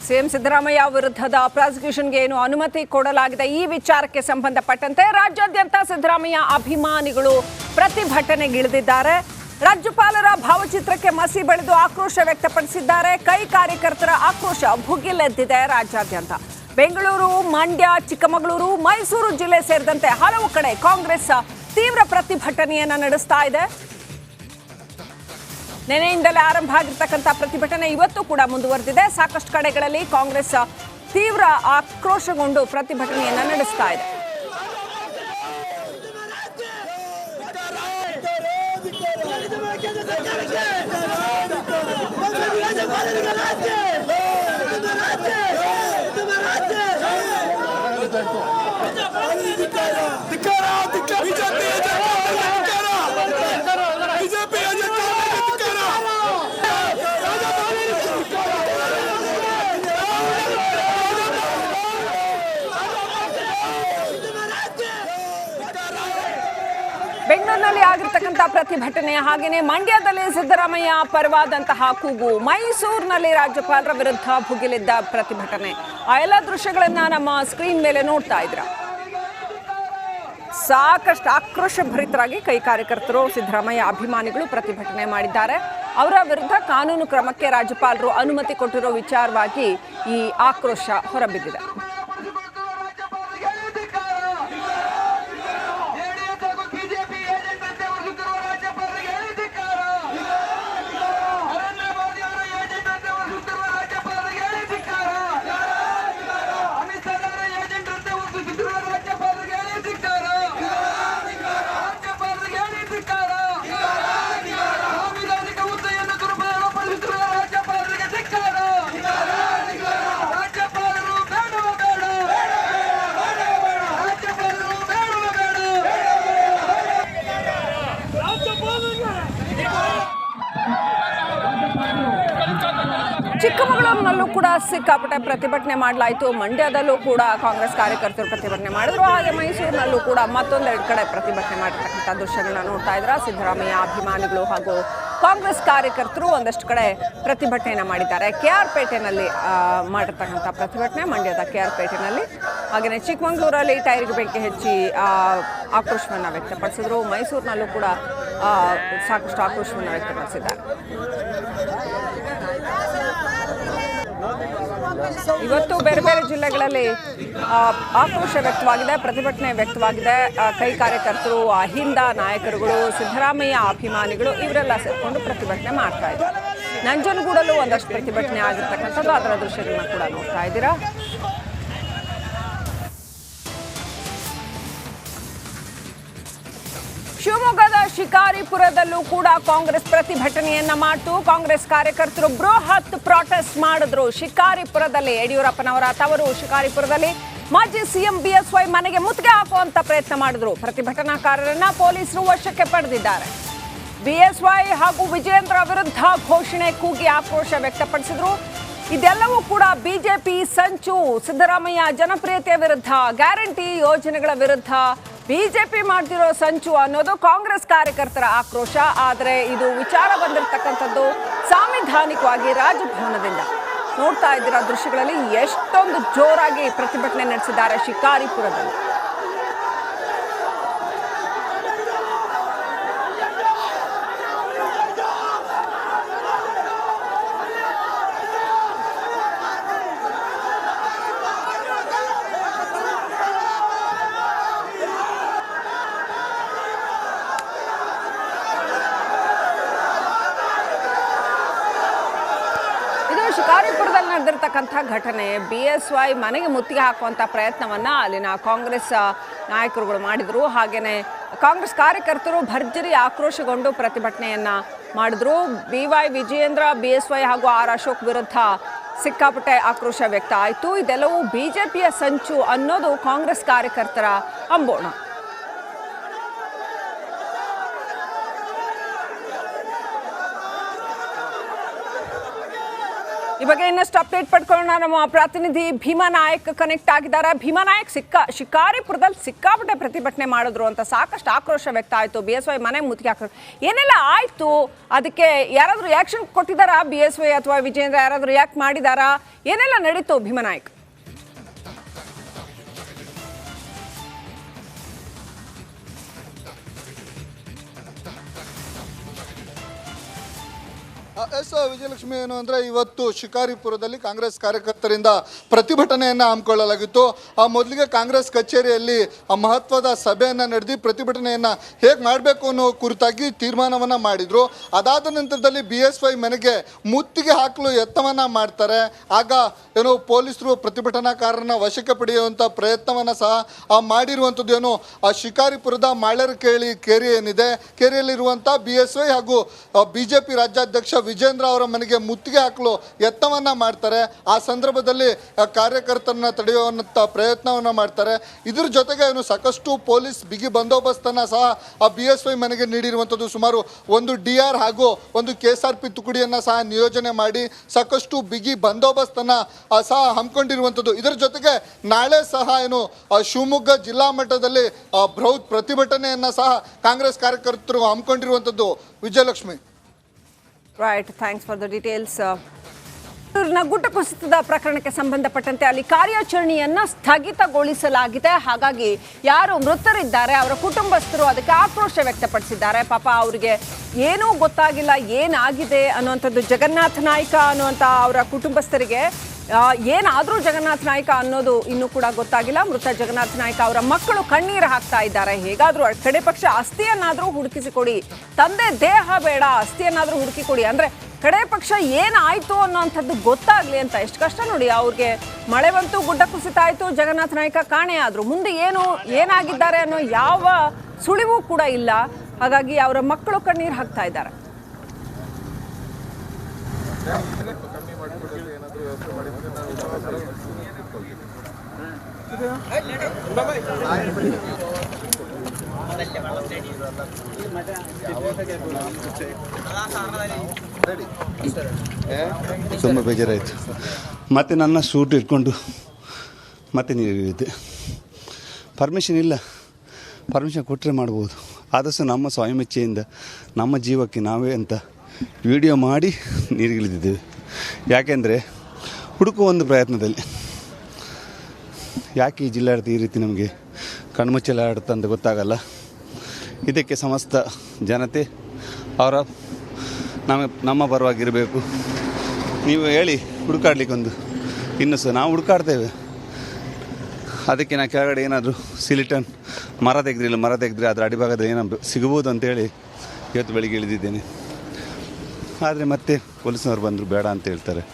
CM Siddaramaiah ವಿರುದ್ಧದ ಪ್ರಾಸಿಕ್ಯೂಷನ್ಗೆ ಏನು ಅನುಮತಿ ಕೊಡಲಾಗಿದೆ ಈ ವಿಚಾರಕ್ಕೆ ಸಂಬಂಧಪಟ್ಟಂತೆ ರಾಜ್ಯಾದ್ಯಂತ ಸಿದ್ದರಾಮಯ್ಯ ಅಭಿಮಾನಿಗಳು ಪ್ರತಿಭಟನೆಗಿಳಿದಿದ್ದಾರೆ. ರಾಜ್ಯಪಾಲರ ಭಾವಚಿತ್ರಕ್ಕೆ ಮಸಿ ಬಳಿದು ಆಕ್ರೋಶ ವ್ಯಕ್ತಪಡಿಸಿದ್ದಾರೆ. ಕೈ ಕಾರ್ಯಕರ್ತರ ಆಕ್ರೋಶ ಭುಗಿಲೆದ್ದಿದೆ ರಾಜ್ಯಾದ್ಯಂತ. ಬೆಂಗಳೂರು, ಮಂಡ್ಯ, ಚಿಕ್ಕಮಗಳೂರು, ಮೈಸೂರು ಜಿಲ್ಲೆ ಸೇರಿದಂತೆ ಹಲವು ಕಡೆ ಕಾಂಗ್ರೆಸ್ ತೀವ್ರ ಪ್ರತಿಭಟನೆಯನ್ನ ನಡೆಸ್ತಾ ಇದೆ. ನಿನ್ನೆಯಿಂದಲೇ ಆರಂಭ ಆಗಿರ್ತಕ್ಕಂಥ ಪ್ರತಿಭಟನೆ ಇವತ್ತು ಕೂಡ ಮುಂದುವರೆದಿದೆ. ಸಾಕಷ್ಟು ಕಡೆಗಳಲ್ಲಿ ಕಾಂಗ್ರೆಸ್ ತೀವ್ರ ಆಕ್ರೋಶಗೊಂಡು ಪ್ರತಿಭಟನೆಯನ್ನ ನಡೆಸ್ತಾ ಇದೆ. ಬೆಂಗಳೂರಿನಲ್ಲಿ ಆಗಿರ್ತಕ್ಕಂಥ ಪ್ರತಿಭಟನೆ, ಹಾಗೆಯೇ ಮಂಡ್ಯದಲ್ಲಿ ಸಿದ್ದರಾಮಯ್ಯ ಪರವಾದಂತಹ ಕೂಗು, ಮೈಸೂರಿನಲ್ಲಿ ರಾಜ್ಯಪಾಲರ ವಿರುದ್ಧ ಭುಗಿಲಿದ್ದ ಪ್ರತಿಭಟನೆ, ಆ ಎಲ್ಲ ದೃಶ್ಯಗಳನ್ನ ನಮ್ಮ ಸ್ಕ್ರೀನ್ ಮೇಲೆ ನೋಡ್ತಾ ಇದ್ರ. ಸಾಕಷ್ಟು ಆಕ್ರೋಶ ಭರಿತರಾಗಿ ಕೈ ಕಾರ್ಯಕರ್ತರು, ಸಿದ್ದರಾಮಯ್ಯ ಅಭಿಮಾನಿಗಳು ಪ್ರತಿಭಟನೆ ಮಾಡಿದ್ದಾರೆ. ಅವರ ವಿರುದ್ಧ ಕಾನೂನು ಕ್ರಮಕ್ಕೆ ರಾಜ್ಯಪಾಲರು ಅನುಮತಿ ಕೊಟ್ಟಿರೋ ವಿಚಾರವಾಗಿ ಈ ಆಕ್ರೋಶ ಹೊರಬಿದ್ದಿದೆ. ಚಿಕ್ಕಮಗಳೂರಿನಲ್ಲೂ ಕೂಡ ಸಿಕ್ಕಾಪಟ್ಟೆ ಪ್ರತಿಭಟನೆ ಮಾಡಲಾಯಿತು. ಮಂಡ್ಯದಲ್ಲೂ ಕೂಡ ಕಾಂಗ್ರೆಸ್ ಕಾರ್ಯಕರ್ತರು ಪ್ರತಿಭಟನೆ ಮಾಡಿದ್ರು. ಹಾಗೆ ಮೈಸೂರಿನಲ್ಲೂ ಕೂಡ ಮತ್ತೊಂದೆರಡು ಕಡೆ ಪ್ರತಿಭಟನೆ ಮಾಡಿರ್ತಕ್ಕಂಥ ದೃಶ್ಯಗಳನ್ನ ನೋಡ್ತಾ ಇದ್ರ. ಸಿದ್ದರಾಮಯ್ಯ ಅಭಿಮಾನಿಗಳು ಹಾಗೂ ಕಾಂಗ್ರೆಸ್ ಕಾರ್ಯಕರ್ತರು ಒಂದಷ್ಟು ಕಡೆ ಪ್ರತಿಭಟನೆಯನ್ನು ಮಾಡಿದ್ದಾರೆ. KR ಪೇಟೆನಲ್ಲಿ ಮಾಡಿರ್ತಕ್ಕಂಥ ಪ್ರತಿಭಟನೆ, ಮಂಡ್ಯದ KR ಪೇಟೆನಲ್ಲಿ. ಹಾಗೆಯೇ ಚಿಕ್ಕಮಗಳೂರಲ್ಲಿ ಟೈರ್ಗೆ ಬೆಂಕಿ ಹಚ್ಚಿ ಆಕ್ರೋಶವನ್ನು ವ್ಯಕ್ತಪಡಿಸಿದ್ರು. ಮೈಸೂರಿನಲ್ಲೂ ಕೂಡ ಸಾಕಷ್ಟು ಆಕ್ರೋಶವನ್ನು ವ್ಯಕ್ತಪಡಿಸಿದ್ದಾರೆ. ಇವತ್ತು ಬೇರೆ ಬೇರೆ ಜಿಲ್ಲೆಗಳಲ್ಲಿ ಆಕ್ರೋಶ ವ್ಯಕ್ತವಾಗಿದೆ, ಪ್ರತಿಭಟನೆ ವ್ಯಕ್ತವಾಗಿದೆ. ಕೈ ಕಾರ್ಯಕರ್ತರು, ಅಹಿಂದ ನಾಯಕರುಗಳು, ಸಿದ್ದರಾಮಯ್ಯ ಅಭಿಮಾನಿಗಳು ಇವರೆಲ್ಲ ಸೇರಿಕೊಂಡು ಪ್ರತಿಭಟನೆ ಮಾಡ್ತಾ ಇದ್ದಾರೆ. ನಂಜನಗೂಡಲ್ಲೂ ಒಂದಷ್ಟು ಪ್ರತಿಭಟನೆ ಆಗಿರ್ತಕ್ಕಂಥದ್ದು, ಅದರ ದೃಶ್ಯಗಳನ್ನ ಕೂಡ ನೋಡ್ತಾ ಇದ್ದೀರಾ. ಶಿವಮೊಗ್ಗದ ಶಿಕಾರಿಪುರದಲ್ಲೂ ಕೂಡ ಕಾಂಗ್ರೆಸ್ ಪ್ರತಿಭಟನೆಯನ್ನ ಮಾಡಿತು. ಕಾಂಗ್ರೆಸ್ ಕಾರ್ಯಕರ್ತರು ಬೃಹತ್ ಪ್ರಾಟೆಸ್ಟ್ ಮಾಡಿದ್ರು. ಶಿಕಾರಿಪುರದಲ್ಲಿ ಯಡಿಯೂರಪ್ಪನವರ ತವರು ಶಿಕಾರಿಪುರದಲ್ಲಿ ಮಾಜಿ ಸಿಎಂ BSY ಮನೆಗೆ ಮುತ್ತಿಗೆ ಹಾಕುವಂತ ಪ್ರಯತ್ನ ಮಾಡಿದ್ರು. ಪ್ರತಿಭಟನಾಕಾರರನ್ನ ಪೊಲೀಸರು ವಶಕ್ಕೆ ಪಡೆದಿದ್ದಾರೆ. BSY ಹಾಗೂ ವಿಜೇಂದ್ರ ವಿರುದ್ಧ ಘೋಷಣೆ ಕೂಗಿ ಆಕ್ರೋಶ ವ್ಯಕ್ತಪಡಿಸಿದ್ರು. ಇದೆಲ್ಲವೂ ಕೂಡ ಬಿಜೆಪಿ ಸಂಚು. ಸಿದ್ದರಾಮಯ್ಯ ಜನಪ್ರಿಯತೆಯ ವಿರುದ್ಧ, ಗ್ಯಾರಂಟಿ ಯೋಜನೆಗಳ ವಿರುದ್ಧ ಬಿಜೆಪಿ ಮಾಡ್ತಿರೋ ಸಂಚು ಅನ್ನೋದು ಕಾಂಗ್ರೆಸ್ ಕಾರ್ಯಕರ್ತರ ಆಕ್ರೋಶ. ಆದರೆ ಇದು ವಿಚಾರ ಬಂದಿರತಕ್ಕಂಥದ್ದು ಸಾಂವಿಧಾನಿಕವಾಗಿ ರಾಜಭವನದಿಂದ. ನೋಡ್ತಾ ಇದ್ದೀರಾ ದೃಶ್ಯಗಳಲ್ಲಿ ಎಷ್ಟೊಂದು ಜೋರಾಗಿ ಪ್ರತಿಭಟನೆ ನಡೆಸಿದ್ದಾರೆ ಶಿಕಾರಿಪುರದಲ್ಲಿ. ಶಿಕಾರಿಪುರದಲ್ಲಿ ನಡೆದಿರ್ತಕ್ಕಂಥ ಘಟನೆ, BSY ಮನೆಗೆ ಮುತ್ತಿಗೆ ಹಾಕುವಂಥ ಪ್ರಯತ್ನವನ್ನ ಅಲ್ಲಿನ ಕಾಂಗ್ರೆಸ್ ನಾಯಕರುಗಳು ಮಾಡಿದ್ರು. ಹಾಗೇನೆ ಕಾಂಗ್ರೆಸ್ ಕಾರ್ಯಕರ್ತರು ಭರ್ಜರಿ ಆಕ್ರೋಶಗೊಂಡು ಪ್ರತಿಭಟನೆಯನ್ನ ಮಾಡಿದ್ರು. BY ವಿಜೇಂದ್ರ, BSY ಹಾಗೂ R ಅಶೋಕ್ ವಿರುದ್ಧ ಸಿಕ್ಕಾಪಟ್ಟೆ ಆಕ್ರೋಶ ವ್ಯಕ್ತ ಆಯಿತು. ಇದೆಲ್ಲವೂ ಬಿಜೆಪಿಯ ಸಂಚು ಅನ್ನೋದು ಕಾಂಗ್ರೆಸ್ ಕಾರ್ಯಕರ್ತರ ಅಂಬೋಣ. ಈ ಬಗ್ಗೆ ಇನ್ನಷ್ಟು ಅಪ್ಡೇಟ್ ಪಡ್ಕೊಳ್ಳೋಣ. ನಮ್ಮ ಪ್ರತಿನಿಧಿ ಭೀಮಾ ನಾಯಕ್ ಕನೆಕ್ಟ್ ಆಗಿದ್ದಾರೆ. ಭೀಮಾ ನಾಯಕ್ ಶಿಕಾರಿಪುರದಲ್ಲಿ ಸಿಕ್ಕಾಪಟ್ಟೆ ಪ್ರತಿಭಟನೆ ಮಾಡಿದ್ರು ಅಂತ ಸಾಕಷ್ಟು ಆಕ್ರೋಶ ವ್ಯಕ್ತ ಆಯಿತು. BSY ಮನೆ ಮುತ್ತಿಗೆ ಹಾಕಿದ್ರು. ಏನೆಲ್ಲ ಆಯ್ತು, ಅದಕ್ಕೆ ಯಾರಾದರೂ ರಿಯಾಕ್ಷನ್ ಕೊಟ್ಟಿದ್ದಾರಾ? BSY ಅಥವಾ ವಿಜೇಂದ್ರ ಯಾರಾದರೂ ರಿಯಾಕ್ಟ್ ಮಾಡಿದಾರಾ? ಏನೆಲ್ಲ ನಡೀತು ಭೀಮಾ ನಾಯಕ್? ವಿಜಯಲಕ್ಷ್ಮಿ, ಏನು ಅಂದರೆ ಇವತ್ತು ಶಿಕಾರಿಪುರದಲ್ಲಿ ಕಾಂಗ್ರೆಸ್ ಕಾರ್ಯಕರ್ತರಿಂದ ಪ್ರತಿಭಟನೆಯನ್ನು ಹಮ್ಮಿಕೊಳ್ಳಲಾಗಿತ್ತು. ಮೊದಲಿಗೆ ಕಾಂಗ್ರೆಸ್ ಕಚೇರಿಯಲ್ಲಿ ಮಹತ್ವದ ಸಭೆಯನ್ನು ನಡೆದಿ ಪ್ರತಿಭಟನೆಯನ್ನು ಹೇಗೆ ಮಾಡಬೇಕು ಅನ್ನೋ ಕುರಿತಾಗಿ ತೀರ್ಮಾನವನ್ನು ಮಾಡಿದರು. ಅದಾದ ನಂತರದಲ್ಲಿ BSY ಮನೆಗೆ ಮುತ್ತಿಗೆ ಹಾಕಲು ಯತ್ನವನ್ನು ಮಾಡ್ತಾರೆ. ಆಗ ಏನೋ ಪೊಲೀಸರು ಪ್ರತಿಭಟನಾಕಾರರನ್ನ ವಶಕ್ಕೆ ಪಡೆಯುವಂಥ ಪ್ರಯತ್ನವನ್ನು ಸಹ ಮಾಡಿರುವಂಥದ್ದು. ಏನು ಶಿಕಾರಿಪುರದ ಮಾಳೇರಕೇಳಿ ಕೆರೆ ಏನಿದೆ, ಕೆರೆಯಲ್ಲಿರುವಂಥ BSY ಹಾಗೂ BJP ರಾಜ್ಯಾಧ್ಯಕ್ಷ ವಿಜೇಂದ್ರ ಅವರ ಮನೆಗೆ ಮುತ್ತಿಗೆ ಹಾಕಲು ಯತ್ನವನ್ನ ಮಾಡ್ತಾರೆ. ಆ ಸಂದರ್ಭದಲ್ಲಿ ಕಾರ್ಯಕರ್ತರನ್ನ ತಡೆಯುವಂಥ ಪ್ರಯತ್ನವನ್ನ ಮಾಡ್ತಾರೆ. ಇದ್ರ ಜೊತೆಗೆ ಏನು ಸಾಕಷ್ಟು ಪೊಲೀಸ್ ಬಿಗಿ ಬಂದೋಬಸ್ತನ್ನ ಸಹ BSY ಮನೆಗೆ ನೀಡಿರುವಂಥದ್ದು. ಸುಮಾರು ಒಂದು DR ಹಾಗೂ ಒಂದು KSRP ತುಕಡಿಯನ್ನ ಸಹ ನಿಯೋಜನೆ ಮಾಡಿ ಸಾಕಷ್ಟು ಬಿಗಿ ಬಂದೋಬಸ್ತನ್ನ ಸಹ ಹಮ್ಮಿಕೊಂಡಿರುವಂಥದ್ದು. ಇದರ ಜೊತೆಗೆ ನಾಳೆ ಸಹ ಏನು ಶಿವಮೊಗ್ಗ ಜಿಲ್ಲಾ ಮಟ್ಟದಲ್ಲಿ ಬೃಹತ್ ಪ್ರತಿಭಟನೆಯನ್ನ ಸಹ ಕಾಂಗ್ರೆಸ್ ಕಾರ್ಯಕರ್ತರು ಹಮ್ಮಿಕೊಂಡಿರುವಂಥದ್ದು. Vijayalakshmi. Right, thanks for the details. ಗುಡ್ಡ ಕುಸಿತದ ಪ್ರಕರಣಕ್ಕೆ ಸಂಬಂಧಪಟ್ಟಂತೆ ಅಲ್ಲಿ ಕಾರ್ಯಾಚರಣೆಯನ್ನ ಸ್ಥಗಿತಗೊಳಿಸಲಾಗಿದೆ. ಹಾಗಾಗಿ ಯಾರು ಮೃತರಿದ್ದಾರೆ ಅವರ ಕುಟುಂಬಸ್ಥರು ಅದಕ್ಕೆ ಆಕ್ರೋಶ ವ್ಯಕ್ತಪಡಿಸಿದ್ದಾರೆ. ಪಾಪ ಅವರಿಗೆ ಏನೂ ಗೊತ್ತಾಗಿಲ್ಲ, ಏನಾಗಿದೆ ಅನ್ನುವಂಥದ್ದು. ಜಗನ್ನಾಥ ನಾಯ್ಕ ಅನ್ನುವಂಥ ಅವರ ಕುಟುಂಬಸ್ಥರಿಗೆ ಏನಾದರೂ ಜಗನ್ನಾಥ ನಾಯ್ಕ ಅನ್ನೋದು ಇನ್ನೂ ಕೂಡ ಗೊತ್ತಾಗಿಲ್ಲ. ಮೃತ ಜಗನ್ನಾಥ ನಾಯ್ಕ ಅವರ ಮಕ್ಕಳು ಕಣ್ಣೀರು ಹಾಕ್ತಾ ಇದ್ದಾರೆ. ಹೇಗಾದರೂ ಕಡೆ ಪಕ್ಷ ಅಸ್ಥಿಯನ್ನಾದರೂ ಹುಡುಕಿಸಿಕೊಡಿ, ತಂದೆ ದೇಹ ಬೇಡ, ಅಸ್ಥಿಯನ್ನಾದರೂ ಹುಡುಕಿಕೊಡಿ, ಅಂದರೆ ಕಡೆ ಪಕ್ಷ ಏನಾಯಿತು ಅನ್ನೋಂಥದ್ದು ಗೊತ್ತಾಗಲಿ ಅಂತ. ಎಷ್ಟು ಕಷ್ಟ ನೋಡಿ. ಅವ್ರಿಗೆ ಮಳೆ ಬಂತು, ಗುಡ್ಡ ಕುಸಿತ ಆಯಿತು, ಜಗನ್ನಾಥ ನಾಯ್ಕ ಕಾಣೆ ಆದರು. ಮುಂದೆ ಏನಾಗಿದ್ದಾರೆ ಅನ್ನೋ ಯಾವ ಸುಳಿವು ಕೂಡ ಇಲ್ಲ. ಹಾಗಾಗಿ ಅವರ ಮಕ್ಕಳು ಕಣ್ಣೀರು ಹಾಕ್ತಾ ಇದ್ದಾರೆ. ತುಂಬ ಬೇಜಾರಾಯಿತು. ಮತ್ತೆ ನನ್ನ ಶೂಟ್ ಇಟ್ಕೊಂಡು ಮತ್ತೆ ನೀರಿದೆ. ಪರ್ಮಿಷನ್ ಇಲ್ಲ, ಪರ್ಮಿಷನ್ ಕೊಟ್ಟರೆ ಮಾಡ್ಬೋದು. ಆದಷ್ಟು ನಮ್ಮ ಸ್ವಯಮಿಚ್ಛೆಯಿಂದ ನಮ್ಮ ಜೀವಕ್ಕೆ ನಾವೇ ಅಂತ ವಿಡಿಯೋ ಮಾಡಿ ನೀರಿಗಿಳಿದಿದ್ದೇವೆ. ಯಾಕೆಂದರೆ ಹುಡುಕುವ ಒಂದು ಪ್ರಯತ್ನದಲ್ಲಿ ಯಾಕೆ ಈ ಜಿಲ್ಲಾಡಳಿತ ಈ ರೀತಿ ನಮಗೆ ಕಣ್ಮುಚ್ಚಲಾಡುತ್ತೆ ಅಂತ ಗೊತ್ತಾಗಲ್ಲ. ಇದಕ್ಕೆ ಸಮಸ್ತ ಜನತೆ ಅವರ ನಮ್ಮ ಪರವಾಗಿರಬೇಕು. ನೀವು ಹೇಳಿ ಹುಡುಕಾಡ್ಲಿಕ್ಕೊಂದು ಇನ್ನೂ ಸಹ ನಾವು ಹುಡುಕಾಡ್ತೇವೆ. ಅದಕ್ಕೆ ನಾನು ಕೆಳಗಡೆ ಏನಾದರೂ ಸಿಲಿಟನ್ ಮರ ತೆಗೆದ್ರೆ ಅದರ ಅಡಿಭಾಗದಲ್ಲಿ ಏನಾದರೂ ಸಿಗಬಹುದು ಅಂತೇಳಿ ಇವತ್ತು ಬೆಳಿಗ್ಗೆ ಇಳಿದಿದ್ದೇನೆ. ಆದರೆ ಮತ್ತೆ ಪೊಲೀಸ್ನವ್ರು ಬಂದರು ಬೇಡ ಅಂತ ಹೇಳ್ತಾರೆ.